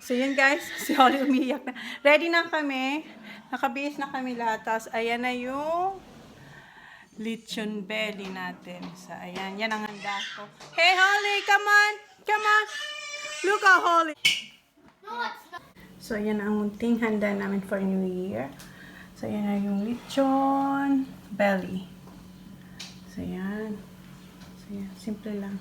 So yun guys, si Holly umiiyak na. Ready na kami. Nakabihis na kami lahat. Tapos ayan na yung lechon belly natin. So ayan, yan ang handa ko. Hey Holly, come on! Come on! Look at Holly! So ayan ang munting handa namin for New Year. So ayan na yung lechon belly. So ayan. So ayan, simple lang.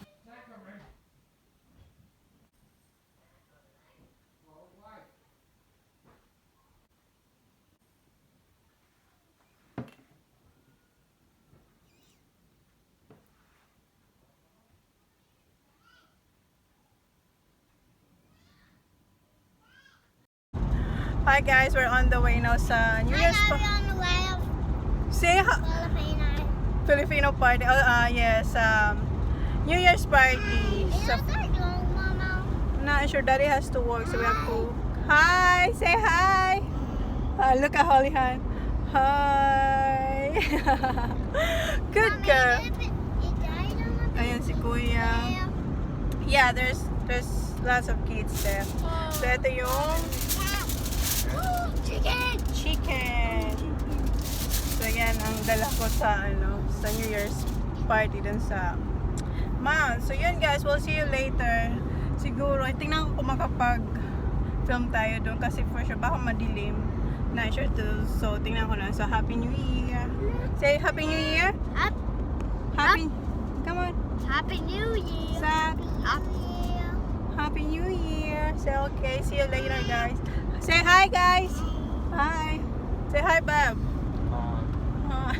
Hi guys, we're on the way now sa New Year's party. on the way of Say Filipino party. Yes, New Year's party. So, Mama. not sure Daddy has to work, so we have to. Hi, say hi. Look at Holly Han. Hi. Good girl. Ayan si Kuya. Yeah, there's lots of kids there. So ito yung chicken. So yan ang dala ko sa sa New Year's party dun sa Mount. So yun guys, we'll see you later. Siguro, tingnan ko kung makapag-film tayo dun kasi for sure baka madilim. Not sure to. So tingnan ko lang. So Happy New Year. Say Happy New Year. Happy. Come on. Happy New Year. Sa Happy New Year. Happy New Year. Say okay. See you later guys. Say hi guys. Hi. Say hi, Bab. Hi.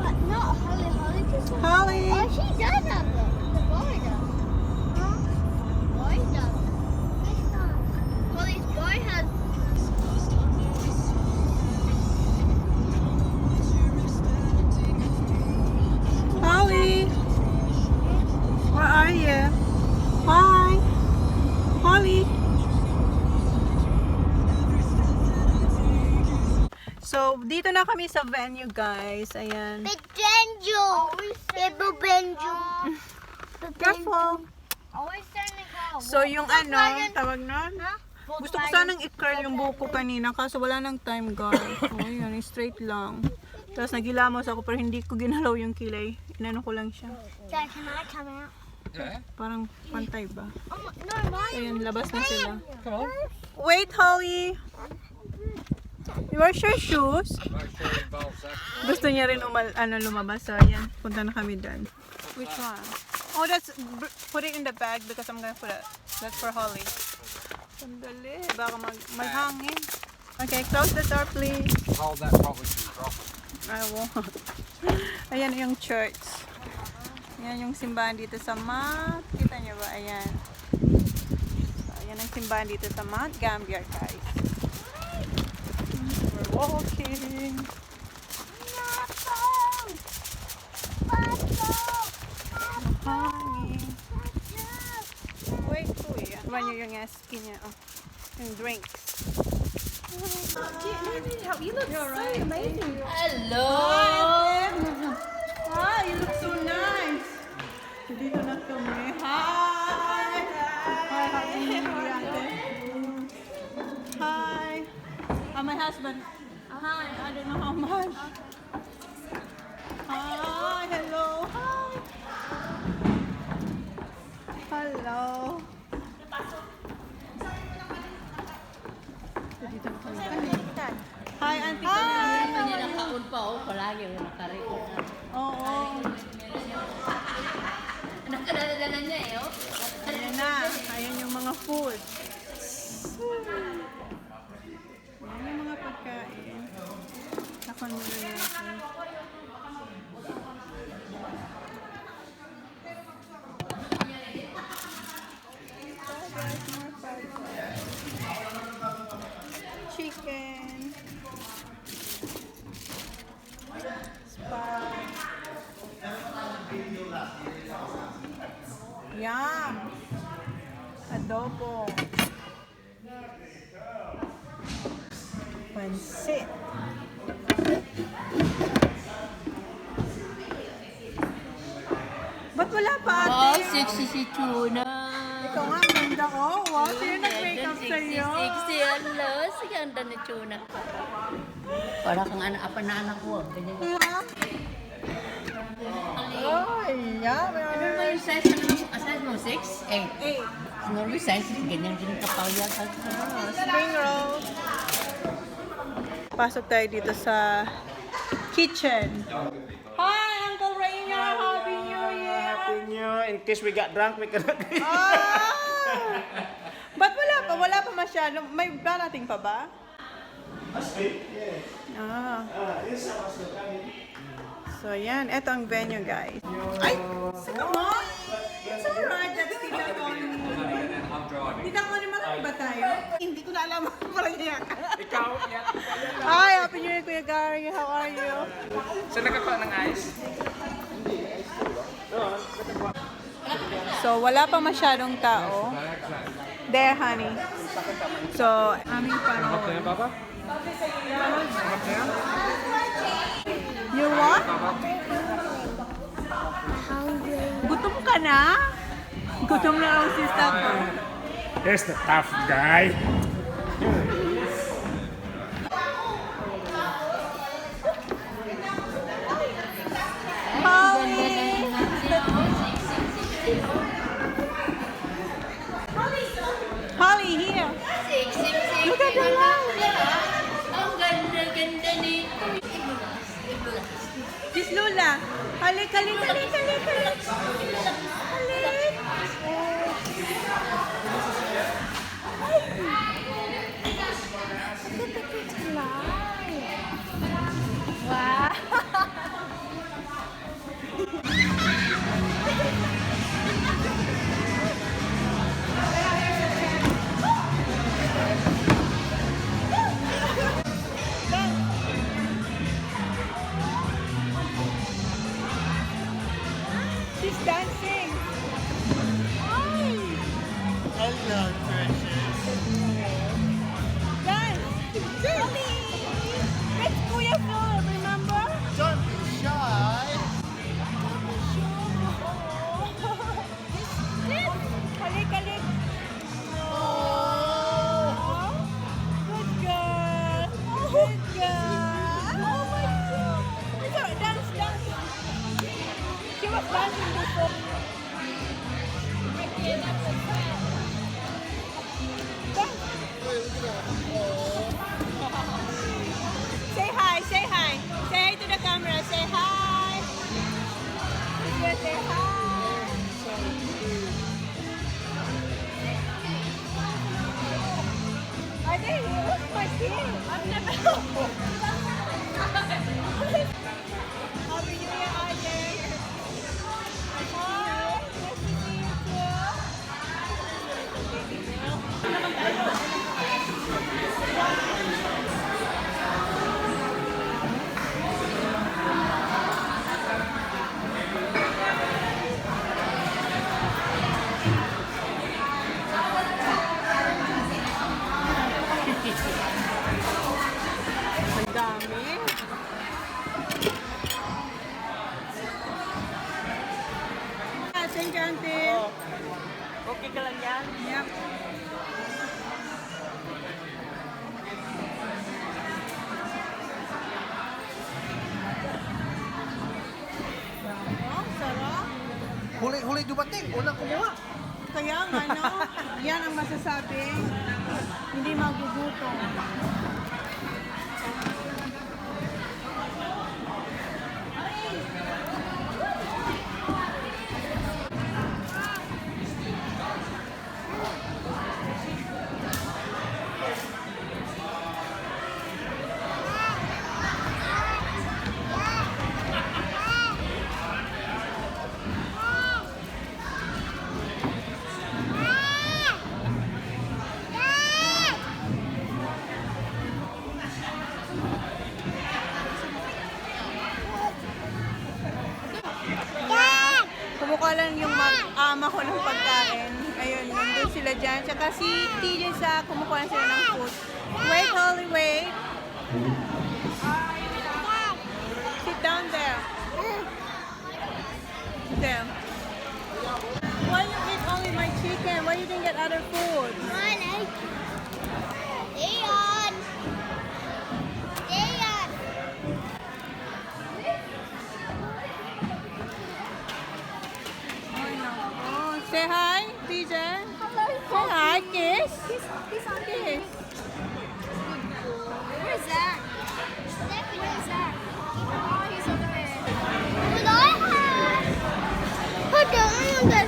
But not Holly. Holly just. Holly. Oh, she does have them. The boy does. Huh? The boy does. It's not. Holly's boy has. Holly. Where are you? Hi. Holly. So, dito na kami sa venue, guys. Ayan. Benjo. Bebo Benjo. Careful. Always trying to go. So, yung tawag nun? Huh? Gusto ko sanang i-curl yung buko kanina, kaso wala nang time, guys. Oh, yun, straight lang. Tapos nagilamos ako, pero hindi ko ginalaw yung kilay. Inano ko lang siya. Dad, can I come out? Parang pantay ba? No, mine. Ayan, labas na sila. Come on. Wait, Holly! Where's your shoes? Gusto niya rin lumabas. So, ayan. Punta na kami dyan. Which one? Oh, put it in the bag because I'm gonna put it. That's for Holly. Sandali. Baka maghangin. Okay, close the door, please. Hold that probably too rough. I won't. Ayan yung church. Ayan yung simbahan dito sa Mount. Kita niyo ba? Ayan. So, ayan ang simbahan dito sa Mount Gambier, guys. We're walking. Hangin. Wait, kuya. Ano niyo yung skin niya? Oh. Yung drinks. You look so amazing. Hello! Hi, you look so nice. So, dito na kami. Hi! Hi, Happy New Year, ate. Hi. My husband. Hi, I don't know how much. Hi, hello. Hi. Hello. So, dito na kami. Hi, Auntie. Hi. Nakaun pa oh, palagi yung nakarecord na. Oo. Nakadala niya eh oh. Ayan na. Ayan yung mga food. Ayan yung mga pagkain. Takon muna natin. Chicken. Spag. Yum! Adobo. Pansit. Ba't wala pa ate? Oh, sexy si Tuna. Ito nga, ang ganda. Oh, wow. Sino nag-makeup sa'yo? 60, hello. Sige, ang ganda ni Chuna. Para kang apa na anak ko. Ganyan. Ay, yeah. Ano ba yung size mo? Size mo? 6? 8? 8. Normal size, ganyan din kapawya. Spring roll. Pasok tayo dito sa kitchen. Hi, Uncle Rainier. Happy New Year. Happy New Year. In case we got drunk, we cannot. Ah! Ba't wala pa? Wala pa masyado. May darating pa ba? Ah. So, yan. Ito ang venue, guys. Ay! Saka mo? It's alright. That's Tita Connie. Tita Connie, marami ba tayo? Hindi ko na alam. Parang iyak. Ikaw, yan. Hi, Happy New Year, Kuya Gary. How are you? Saan nagkapa ng ice? So, wala pa masyadong tao. There, honey. So, aming parol. Papa? You what? Gutom ka na? Gutom na ang sister ko. Here's the tough guy. Holly! Holly, here. Look at the light. Ang ganda-ganda nito. Sis Lula. Halik, halik, halik, halik, halik. Halik. Wow. She's dancing. Ay. Hello, precious. Dance. Holly. That's Kuya Phil, remember? Don't be shy. Halik, halik. Oh. Good girl. Good girl. Oh my God. It's alright. Dance, dance. She was dancing before. Say hi, say hi. Say hi to the camera. Say hi. Here, say hi. Are they here? What's my team? I've never. Happy New Year, Isaac. Hi. Nice to see you Ang dami. Thank you, Auntie. Okay ka lang yan? Yep. Oh, sarap. Huli dumating. Unang kumuha. Kaya nga, no? Yan ang masasabi. Hindi magugutom. Kumukuha lang yung mag-ama ko ng pagkain. Ayun, nandun sila dyan. Tsaka si TJ sa kumukuha sila ng food. Wait, Holly, wait. Sit down there. There. Why you eat only my chicken? Leon, why you didn't get other food? Leon. Leon. Leon. Ay, nako. Say hi, PJ. Say hi, kiss. He's on Kiss. Where's Zach? Where's Zach? Oh, he's over there. What I have? I don't know that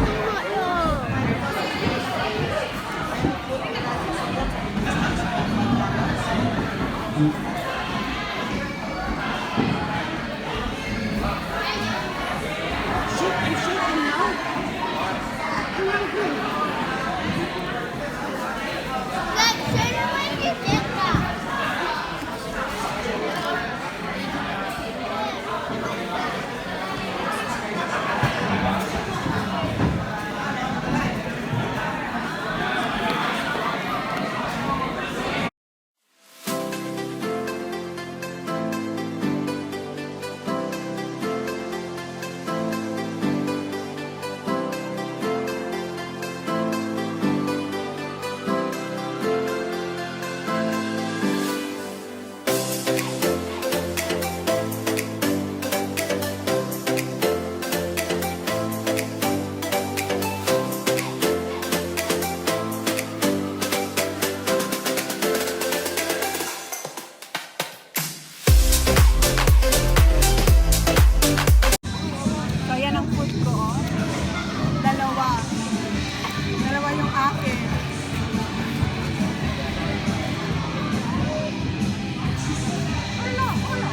Zach, show me when you did that. So, yan ang food ko. Oh. Dalawa. Dalawa yung akin. Wala, wala.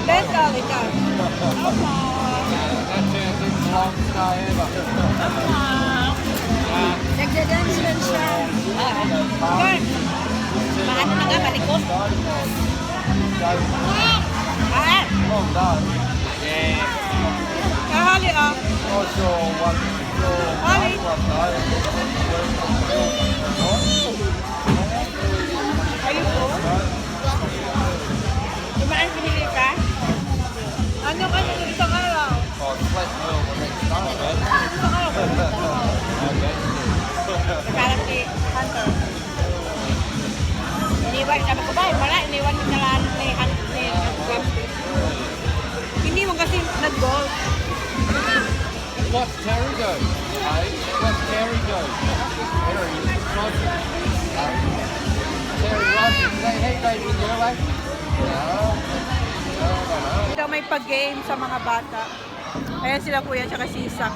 Let's go, let's go. That turns into long stay ever. Nagda-dance lang siya. Girl, paano na nga malikot? Ah! Long day. Yeah. Kahali ah. I saw one Holly. day. Ayun po. Kumain pinili ka? Ano ka nung isang araw? Oh, sweat well the next day, man. Isang araw ba? Okay. Parang si Hunter. Iniwan, sabi ko ba, wala, iniwan mo na lang ni Hunter. Hindi mo kasi nag-golf. Watch Terry go. Hey, watch Terry go. Terry, Rod. Terry, Rod, say hey, baby, you know what? No. No. Ito may pag-game sa mga bata. Ayan sila kuya tsaka si Isak.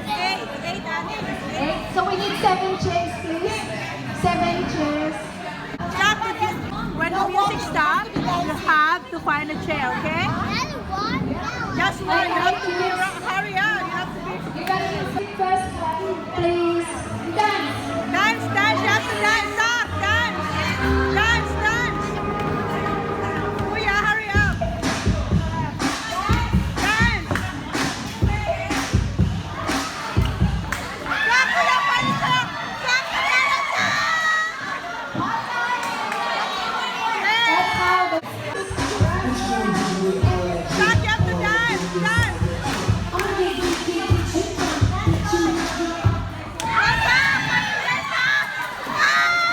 Eight, Ani. Okay, so we need 7 chairs, please. 7 chairs. Stop it. When the music stops, you have to find a chair, okay? Just one. You have to be hurry up. You have to be You gotta sit first, please. Dance. dance, dance. You have to dance. Stop, dance, dance, dance. Kuya, hurry up. Dance. Stop, kuya, paano siya? Stop, paano siya? That's how the Stop, you have to dance, dance. Stop, stop.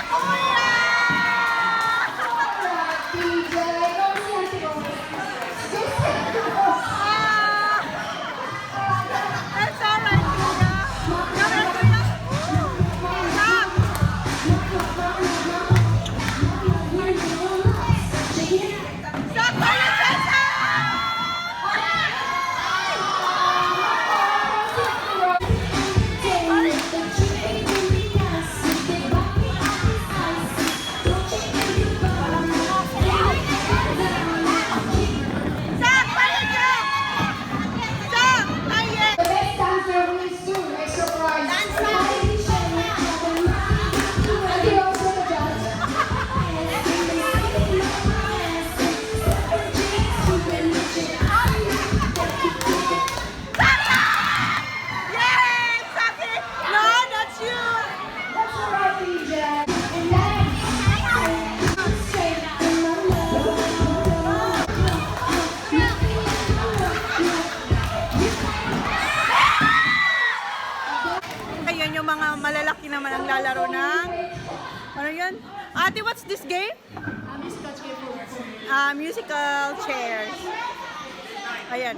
Ayan. Ate, what's this game? Musical chairs. Ayan.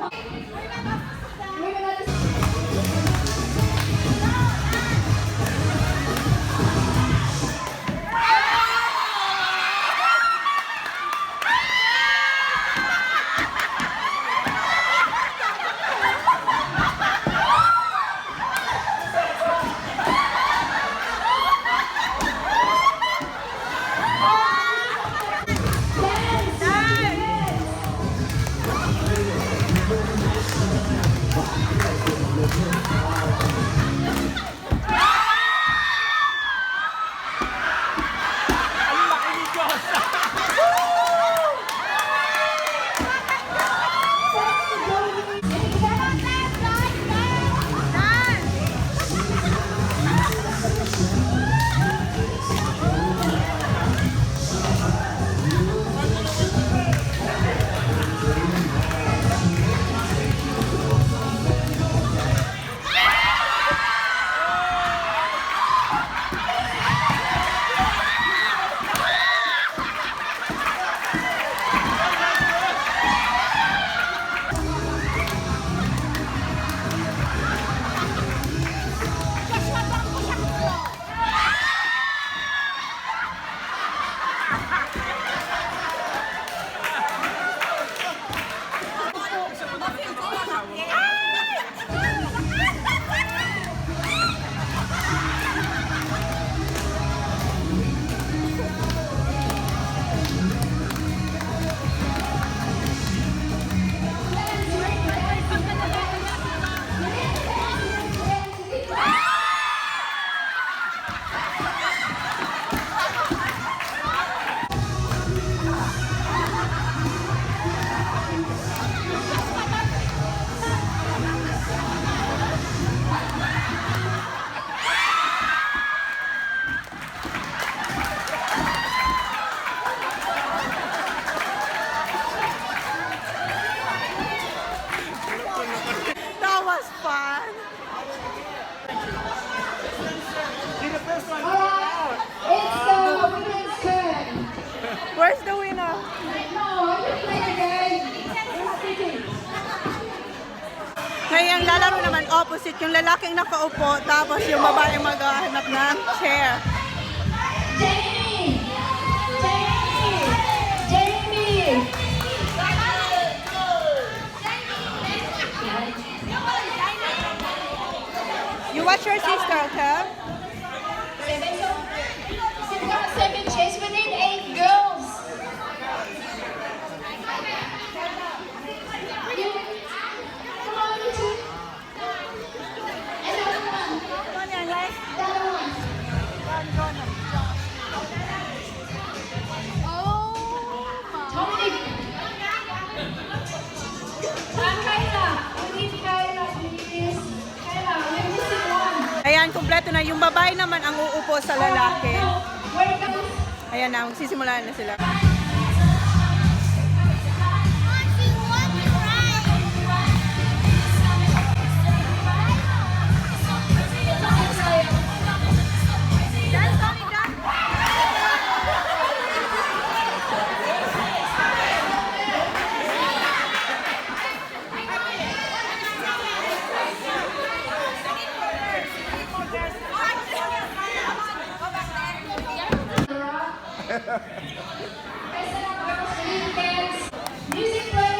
That was fun. Alright, it's the women's turn. Where's the winner? No, you play the game. We're speaking. Ngayon, lalaro naman opposite. Yung lalaking nakaupo, tapos yung babae maghahanap ng chair. Jamie! Jamie! Jamie! You watch your sister, okay? We've got 7 chairs. We need 8 girls. Come on, you two. Another one. Another one. Dominic. Kayla. We need Kayla, please. Kayla, we're missing one. Ayan, kumpleto na. Yung babae naman ang uupo sa lalaki. Where goes? Ayan na, magsisimulan na sila. Music plays.